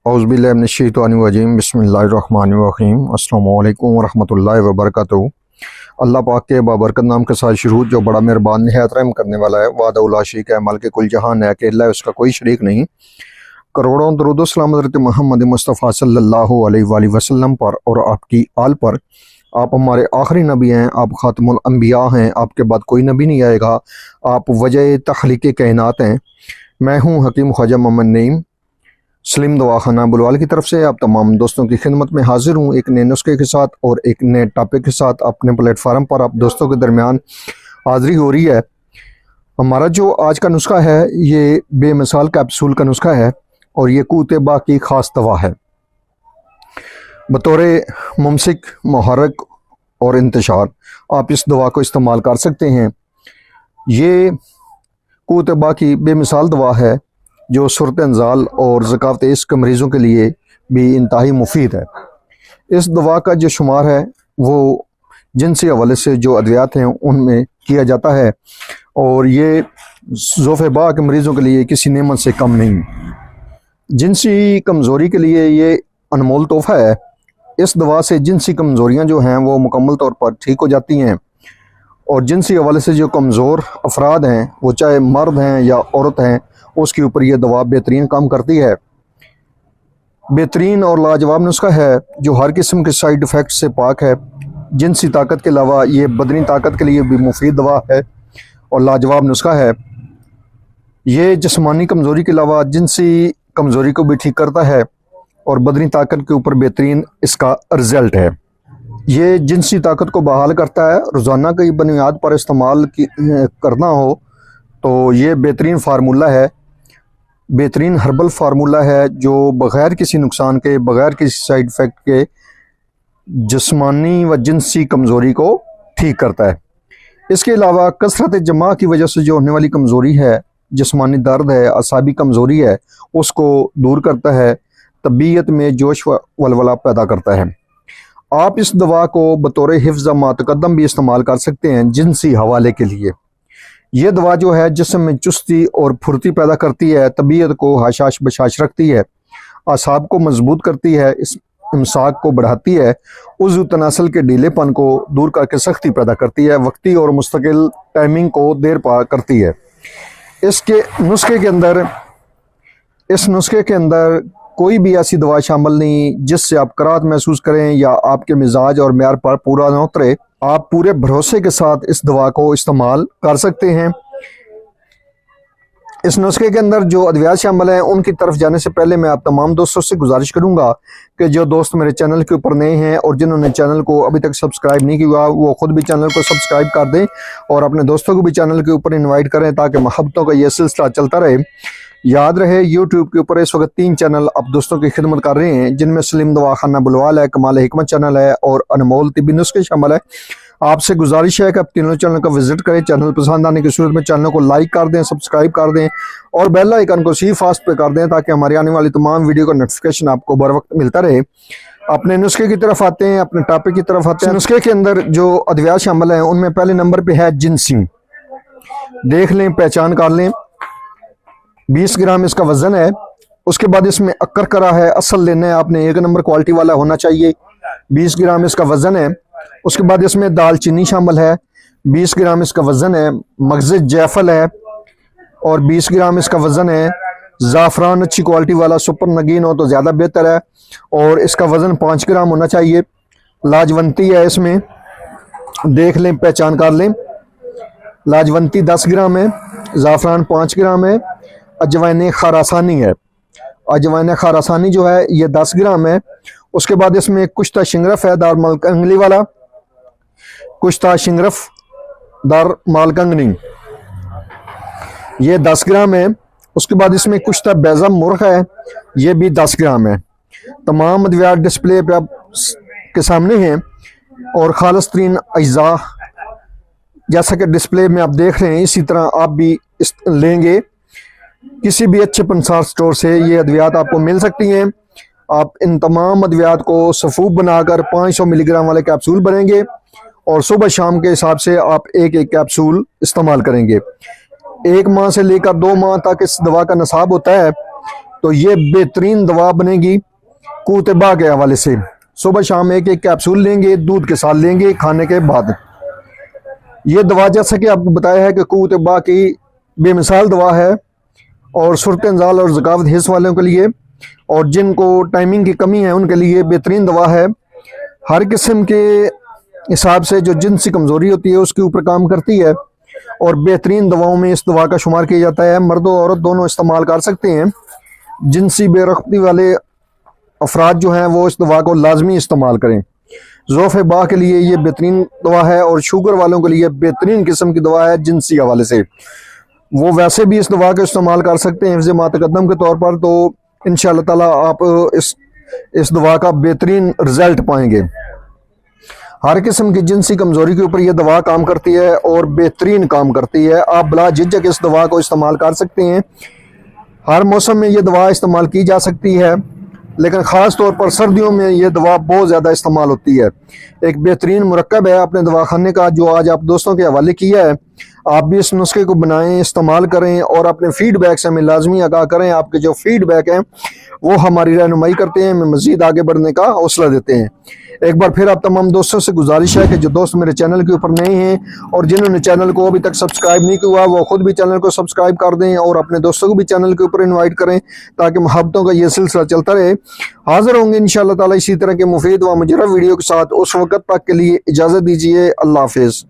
औज़ुबिल्लाहिमिनश्शैतानिर्रजीम बिस्मिल्लाहिर्रहमानिर्रहीम अस्सलामु अलैकुम वरहमतुल्लाहि वबरकातुहू। अल्लाह पाक के बाबरकत नाम के साथ शुरू जो बड़ा मेहरबान निहायत रहम करने वाला है। वादा उला शरीक है, मालिक कुल जहान है, अकेला है, उसका कोई शरीक नहीं। करोड़ों दरूद सलाम हज़रत मोहम्मद मुस्तफ़ा सल्लल्लाहु अलैहि वसल्लम पर और आपकी आल पर। आप हमारे आखिरी नबी हैं, आप ख़ातमुल अंबिया हैं, आपके बाद कोई नबी नहीं आएगा। आप वजह तख्लीक़ कायनात हैं। मैं हूँ हकीम ख्वाजा मोहम्मद नईम सलीम दवाखाना बुलवाल की तरफ से आप तमाम दोस्तों की खिदमत में हाजिर हूँ एक नए नुस्खे के साथ और एक नए टॉपिक के साथ। अपने प्लेटफार्म पर आप दोस्तों के दरमियान हाज़िरी हो रही है। हमारा जो आज का नुस्खा है ये बेमिसाल कैप्सूल का नुस्खा है और ये कूतेबा की ख़ास दवा है। बतौर मुमसिक, मुहर्रिक और इंतशार आप इस दवा को इस्तेमाल कर सकते हैं। ये कूतेबा की बेमिसाल दवा है जो सूरत अंजाल और ज़कावत इश्क मरीज़ों के लिए भी इंतहाई मुफीद है। इस दवा का जो शुमार है वो जिनसी हवाले से जो अद्वियात हैं उनमें किया जाता है और ये ज़ोफ़ेबा के मरीज़ों के लिए किसी नेमत से कम नहीं। जिनसी कमज़ोरी के लिए ये अनमोल तोहफ़ा है। इस दवा से जिनसी कमज़ोरियाँ जो हैं वो मुकम्मल तौर पर ठीक हो जाती हैं और जिनसी हवाले से जो कमज़ोर अफराद हैं वो चाहे मर्द हैं या औरत हैं उसके ऊपर यह दवा बेहतरीन काम करती है। बेहतरीन और लाजवाब नुस्खा है जो हर किस्म के साइड इफ़ेक्ट से पाक है। जिनसी ताकत के अलावा ये बदनी ताकत के लिए भी मुफीद दवा है और लाजवाब नुस्खा है। ये जिस्मानी कमज़ोरी के अलावा जिनसी कमज़ोरी को भी ठीक करता है और बदनी ताकत के ऊपर बेहतरीन इसका रिज़ल्ट है। ये जिनसी ताकत को बहाल करता है। रोज़ाना की बुनियाद पर इस्तेमाल करना हो तो ये बेहतरीन फार्मूला है, बेहतरीन हर्बल फार्मूला है जो बग़ैर किसी नुकसान के, बग़ैर किसी साइड इफ़ेक्ट के जिस्मानी व जिनसी कमज़ोरी को ठीक करता है। इसके अलावा कसरत जमा की वजह से जो होने वाली कमज़ोरी है, जिस्मानी दर्द है, असाबी कमज़ोरी है, उसको दूर करता है। तबीयत में जोश व वलवला पैदा करता है। आप इस दवा को बतौर हिफ्ज़ मातकद्दम भी इस्तेमाल कर सकते हैं जिनसी हवाले के लिए। ये दवा जो है जिस्म में चुस्ती और फुर्ती पैदा करती है, तबीयत को हशाश बशाश रखती है, असाब को मजबूत करती है, इस इमसाक को बढ़ाती है, उज़्व तनासल के ढीलेपन को दूर करके सख्ती पैदा करती है, वक्ती और मुस्तकिल टाइमिंग को देर पा करती है। इस नुस्खे के अंदर कोई भी ऐसी दवा शामिल नहीं जिससे आप कराहत महसूस करें या आपके मिजाज और म्यार पर पूरा न उतरे। आप पूरे भरोसे के साथ इस दवा को इस्तेमाल कर सकते हैं। इस नुस्खे के अंदर जो अद्वियात शामिल हैं उनकी तरफ जाने से पहले मैं आप तमाम दोस्तों से गुजारिश करूंगा कि जो दोस्त मेरे चैनल के ऊपर नए हैं और जिन्होंने चैनल को अभी तक सब्सक्राइब नहीं किया वो खुद भी चैनल को सब्सक्राइब कर दें और अपने दोस्तों को भी चैनल के ऊपर इन्वाइट करें ताकि मोहब्बतों का यह सिलसिला चलता रहे। याद रहे यूट्यूब के ऊपर इस वक्त 3 चैनल आप दोस्तों की खिदमत कर रहे हैं जिनमें सलीम दवाखाना बुलवाल है, कमाल हिकमत चैनल है और अनमोल तिब्बी नुस्खे शामिल है। आपसे गुजारिश है कि आप तीनों चैनल का विजिट करें। चैनल पसंद आने की सूरत में चैनल को लाइक कर दें, सब्सक्राइब कर दें और बेल आइकन को सी फास्ट पे कर दें ताकि हमारी आने वाली तमाम वीडियो का नोटिफिकेशन आपको बर वक्त मिलता रहे। अपने नुस्खे की तरफ आते हैं, अपने टॉपिक की तरफ आते हैं। नुस्खे के अंदर जो अद्वियात शामिल हैं उनमें पहले नंबर पे है जिनसी। देख लें, पहचान कर लें। 20 ग्राम इसका वजन है। उसके बाद इसमें अक्कर करा है, असल लेना है आपने, 1 नंबर क्वालिटी वाला होना चाहिए। 20 ग्राम इसका वजन है। उसके बाद इसमें दालचीनी शामिल है, 20 ग्राम इसका वजन है। मगज़ जायफल है और 20 ग्राम इसका वजन है। ज़ाफ़रान अच्छी क्वालिटी वाला, सुपर नगीन हो तो ज़्यादा बेहतर है और इसका वजन 5 ग्राम होना चाहिए। लाजवंती है इसमें, देख लें, पहचान कर लें। लाजवंती 10 ग्राम है, ज़ाफ़रान 5 ग्राम है। अजवाइन खारासानी है, अजवाइन खारासानी जो है ये 10 ग्राम है। उसके बाद इसमें कुश्ता शिंगरफ है, दार मालकंगनी वाला, कुश्ता शिंगरफ दार मालकंगनी, ये 10 ग्राम है। उसके बाद इसमें कुश्ता बैज़ा मुर्ख है, ये भी 10 ग्राम है। तमाम अद्वियात डिस्प्ले पे आप के सामने हैं और खालिस तरीन अज्जा जैसा कि डिस्प्ले में आप देख रहे हैं इसी तरह आप भी लेंगे। किसी भी अच्छे पंसार स्टोर से ये अद्वियात आपको मिल सकती हैं। आप इन तमाम अद्वियात को सफूब बनाकर 500 मिलीग्राम वाले कैप्सूल बनेंगे और सुबह शाम के हिसाब से आप एक एक कैप्सूल इस्तेमाल करेंगे। 1 माह से लेकर 2 माह तक इस दवा का नसाब होता है। तो ये बेहतरीन दवा बनेगी कुतबा के हवाले से। सुबह शाम एक एक कैप्सूल लेंगे, दूध के साथ लेंगे खाने के बाद। ये दवा जैसा कि आपको बताया है कि कुतबा की बेमिसाल दवा है और सुरतनजाल और ज़कावत हिस्स वालों के लिए और जिनको टाइमिंग की कमी है उनके लिए बेहतरीन दवा है। हर किस्म के हिसाब से जो जिनसी कमज़ोरी होती है उसके ऊपर काम करती है और बेहतरीन दवाओं में इस दवा का शुमार किया जाता है। मर्द और औरत दोनों इस्तेमाल कर सकते हैं। जिनसी बेरख्ती वाले अफराद जो हैं वो इस दवा को लाजमी इस्तेमाल करें। ज़ौफ़ बा के लिए ये बेहतरीन दवा है और शुगर वालों के लिए बेहतरीन किस्म की दवा है जिनसी हवाले से। वो वैसे भी इस दवा का इस्तेमाल कर सकते हैं हिफ्ज़ मातक़द्दम के तौर पर। तो इंशाअल्लाह ताला आप इस दवा का बेहतरीन रिजल्ट पाएंगे। हर किस्म की जिनसी कमज़ोरी के ऊपर यह दवा काम करती है और बेहतरीन काम करती है। आप बिला झिझक इस दवा को इस्तेमाल कर सकते हैं। हर मौसम में ये दवा इस्तेमाल की जा सकती है, लेकिन ख़ास तौर पर सर्दियों में ये दवा बहुत ज़्यादा इस्तेमाल होती है। एक बेहतरीन मुरक्कब है अपने दवाखाने का जो आज आप दोस्तों के हवाले किया है। आप भी इस नुस्खे को बनाएं, इस्तेमाल करें और अपने फीडबैक से हमें लाजमी आगाह करें। आपके जो फीडबैक हैं वो हमारी रहनुमाई करते हैं, हमें मज़ीद आगे बढ़ने का हौसला देते हैं। एक बार फिर आप तमाम दोस्तों से गुजारिश है कि जो दोस्त मेरे चैनल के ऊपर नए हैं और जिन्होंने चैनल को अभी तक सब्सक्राइब नहीं किया वो खुद भी चैनल को सब्सक्राइब कर दें और अपने दोस्तों को भी चैनल के ऊपर इनवाइट करें ताकि मोहब्बतों का ये सिलसिला चलता रहे। हाजिर होंगे इंशाअल्लाह ताला इसी तरह के मुफीद व मुजर्रब वीडियो के साथ। उस वक्त तक के लिए इजाज़त दीजिए। अल्लाह हाफिज़।